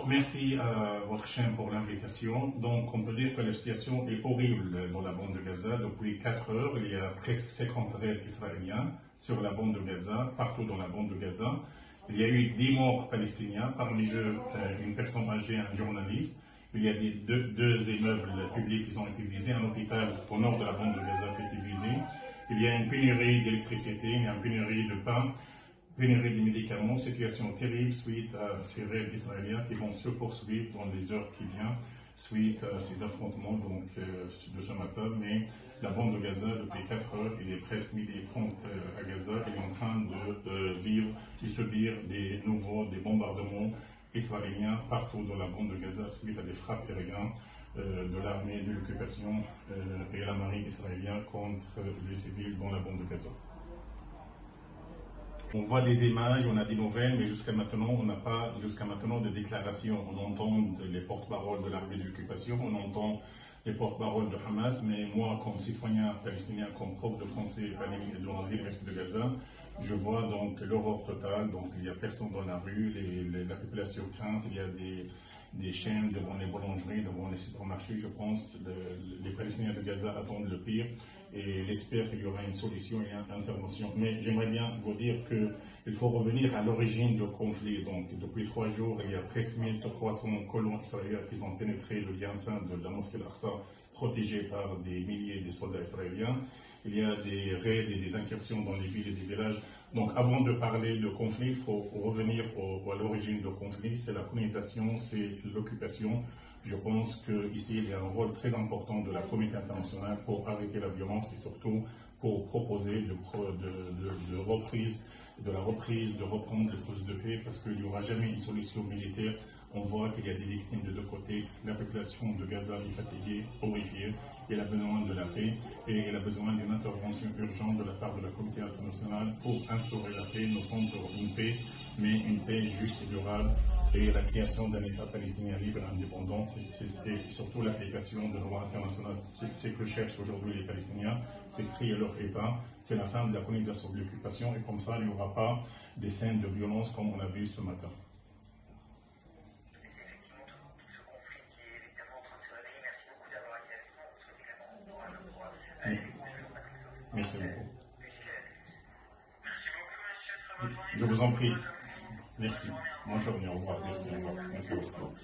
Merci à votre chaîne pour l'invitation. Donc, on peut dire que la situation est horrible dans la bande de Gaza. Depuis 4 heures, il y a presque 50 raids israéliens sur la bande de Gaza, partout dans la bande de Gaza. Il y a eu 10 morts palestiniens, parmi eux une personne âgée, un journaliste. Il y a deux immeubles publics qui ont été visés, un hôpital au nord de la bande de Gaza qui a été visé. Il y a une pénurie d'électricité, il y a une pénurie de pain. Pénurie de médicaments, situation terrible suite à ces raids israéliens qui vont se poursuivre dans les heures qui viennent suite à ces affrontements de ce matin. Mais la bande de Gaza, depuis 4 heures, il est presque 12h30 à Gaza, elle est en train de vivre et subir des bombardements israéliens partout dans la bande de Gaza suite à des frappes aériennes de l'armée de l'occupation et la marine israélienne contre les civils dans la bande de Gaza. On voit des images, on a des nouvelles, mais jusqu'à maintenant, on n'a pas de déclaration. On entend les porte-paroles de l'armée de l'occupation, on entend les porte-paroles de Hamas, mais moi, comme citoyen palestinien, comme prof de français dans l'université de Gaza, je vois donc l'horreur totale. Donc il n'y a personne dans la rue, la population crainte, il y a des chaînes devant les boulangeries, devant les supermarchés. Je pense que les Palestiniens de Gaza attendent le pire et espèrent qu'il y aura une solution et une intervention. Mais j'aimerais bien vous dire qu'il faut revenir à l'origine du conflit. Donc depuis 3 jours, il y a presque 1300 colons israéliens qui ont pénétré le lien saint de la mosquée Al-Aqsa, protégée par des milliers de soldats israéliens. Il y a des raids et des incursions dans les villes et les villages. Donc avant de parler de conflit, il faut revenir à l'origine du conflit. C'est la colonisation, c'est l'occupation. Je pense qu'ici, il y a un rôle très important de la communauté internationale pour arrêter la violence et surtout pour proposer de reprendre le processus de paix, parce qu'il n'y aura jamais une solution militaire. On voit qu'il y a des victimes de 2 côtés. La population de Gaza est fatiguée, horrifiée. Elle a besoin de la paix et elle a besoin d'une intervention urgente de la part de la communauté internationale pour instaurer la paix. Nous sommes pour une paix, mais une paix juste et durable, et la création d'un État palestinien libre et indépendant. C'est surtout l'application de la loi internationale. C'est ce que cherchent aujourd'hui les Palestiniens, c'est créer leur État, c'est la fin de la colonisation de l'occupation, et comme ça, il n'y aura pas des scènes de violence comme on a vu ce matin. C'est effectivement tout ce conflit qui est évidemment en train de se réveiller. Merci beaucoup d'avoir été avec nous. On vous souhaite également un bon droit avec vous, Jean-Patrick Sauce. Merci beaucoup. Merci beaucoup, monsieur. Très bonne journée. Je vous en prie. Merci. Bonne journée. Au revoir. Merci. Au revoir. Merci beaucoup.